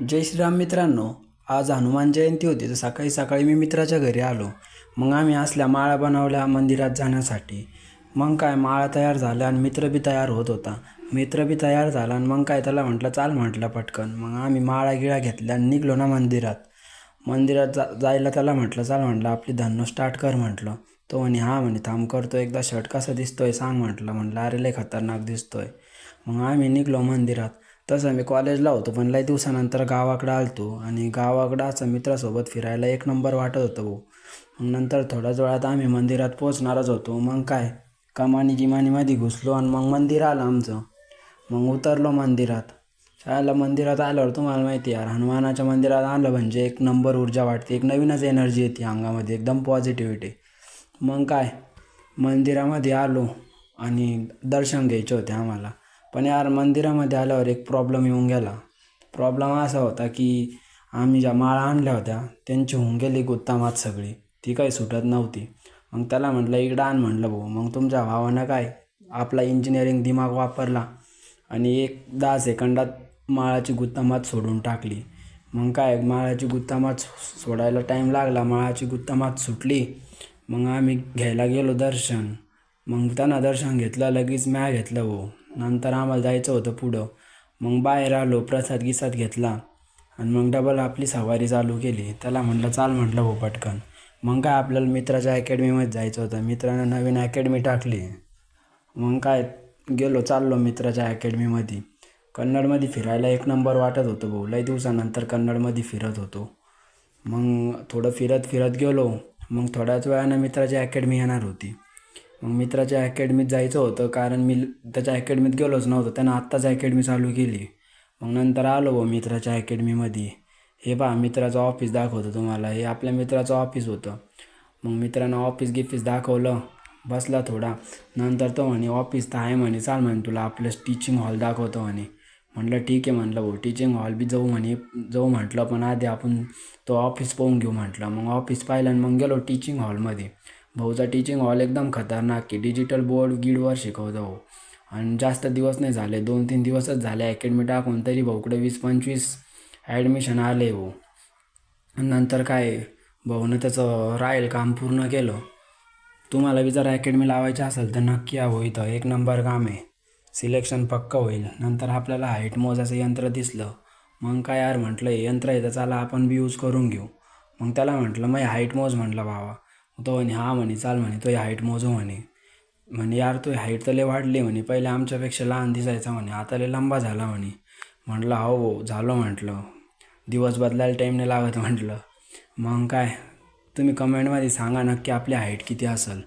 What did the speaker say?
जय श्रीराम मित्रांनो. आज हनुमान जयंती होती तर सकाळी सकाळी मी मित्राच्या घरी आलो. मग आम्ही असल्या माळा बनवल्या मंदिरात जाण्यासाठी. मग काय माळा तयार झाल्या आणि मित्र बी तयार होत होता. मित्र बी तयार झाला आणि मग काय त्याला म्हटलं चाल म्हटलं पटकन. मग आम्ही माळा गिळा घेतल्या आणि निघलो ना मंदिरात. जायला त्याला म्हटलं चाल म्हटलं आपली धन्नो स्टार्ट कर म्हटलं. तो म्हणे हां म्हणे थांब करतो एकदा शर्ट कसा दिसतोय सांग म्हटलं अरे लय खतरनाक दिसतोय. मग आम्ही निघलो मंदिरात. तसं मी कॉलेजला होतो पण लय दिवसानंतर गावाकडं आलतो आणि गावाकडं असं मित्रासोबत फिरायला एक नंबर वाटत होतं भाऊ. मग नंतर थोड्याच वेळात आम्ही मंदिरात पोचणारच होतो. मग काय कमानी गिमानीमध्ये घुसलो आणि मग मंदिर आलं आमचं. मग उतरलो मंदिरात. शाळेला मंदिरात आल्यावर तुम्हाला माहिती आहे यार, हनुमानाच्या मंदिरात आलं म्हणजे एक नंबर ऊर्जा वाटते, एक नवीनच एनर्जी येते अंगामध्ये, एकदम पॉझिटिव्हिटी. मग काय मंदिरामध्ये आलो आणि दर्शन घ्यायचे होते आम्हाला. पण यार मंदिरामध्ये आल्यावर एक प्रॉब्लेम येऊन गेला. प्रॉब्लेम असा होता की आम्ही ज्या माळा आणल्या होत्या त्यांची होऊन गेली गुत्तामात सगळी. ती काही सुटत नव्हती. मग त्याला म्हटलं इकडं आण म्हटलं भाऊ. मग तुमच्या भावानं काय आपला इंजिनिअरिंग दिमाग वापरला आणि 10 सेकंदात माळाची गुत्तामात सोडून टाकली. मग काय माळाची गुत्तामात सोडायला टाईम लागला, माळाची गुत्तामात सुटली. मग आम्ही घ्यायला गेलो दर्शन. मग त्यानं दर्शन घेतलं, लगेच म्या घेतलं भाऊ. नंतर आम्हाला जायचं होतं पुढं. मग बाहेर आलो, प्रसाद गिसाद घेतला आणि मग डबल आपली सवारी चालू केली. त्याला म्हटलं चाल म्हटलं भाऊ पटकन. मग काय आपल्याला मित्राच्या अकॅडमीमध्ये जायचं होतं. मित्रानं नवीन अकॅडमी टाकली. मग काय चाललो मित्राच्या अकॅडमीमध्ये. कन्नडमध्ये फिरायला एक नंबर वाटत होतं भाऊ. लय दिवसानंतर कन्नडमध्ये फिरत होतो. मग थोडं फिरत फिरत गेलो. मग थोड्याच वेळानं मित्राची अकॅडमी येणार होती. मग मित्राच्या अकॅडमीत जायचं होतं कारण मी त्याच्या अकॅडमीत गेलोच नव्हतो. त्यानं आत्ताच अकॅडमी चालू केली. मग नंतर आलो भाऊ मित्राच्या अकॅडमीमध्ये. हे पहा मित्राचं ऑफिस दाखवतो तुम्हाला. हे आपल्या मित्राचं ऑफिस होतं. मग मित्रानं ऑफिस गिफिस दाखवलं. बसला थोडा. नंतर तो म्हणे ऑफिस तर आहे म्हणे, चाल म्हणे तुला आपलं टीचिंग हॉल दाखवतो म्हणे. म्हटलं ठीक आहे म्हटलं भाऊ, टीचिंग हॉल बी जाऊ म्हटलं, पण आधी आपण तो ऑफिस पाहून घेऊ म्हटलं. मग ऑफिस पाहिलं आणि मग गेलो टीचिंग हॉलमध्ये. भाऊचा टीचिंग हॉल एकदम खतरनाक की डिजिटल बोर्ड गिडवर शिकवतो भाऊ. आणि जास्त दिवस नाही झाले, 2-3 दिवसच झाले अकॅडमी टाकून, तरी भाऊकडे 20-25 ॲडमिशन आले भाऊ. नंतर काय भाऊनं त्याचं राहील काम पूर्ण केलं. तुम्हाला बी जर अकॅडमी लावायची असेल तर नक्की या भाऊ, इथं एक नंबर काम आहे. सिलेक्शन पक्का होईल. नंतर आपल्याला हाईट मोजाचं यंत्र दिसलं. मग काय यार म्हटलं हे यंत्र आहे तर चला आपण बी यूज करून घेऊ. मग त्याला म्हटलं मग हाईट मोज म्हटलं भावा. तो म्हणे हां म्हणे चाल म्हणे तो हाईट मोजू म्हणे. म्हणे यार तो हाईट तर लय वाढली म्हणे, पहिले आमच्यापेक्षा लहान दिसायचा म्हणे, आता लय लंबा झाला म्हणे. म्हटलं हो भाऊ झालो म्हटलं, दिवस बदलायला टाईम नाही लागत म्हटलं. मग काय तुम्ही कमेंटमध्ये सांगा नक्की आपली हाईट किती असेल.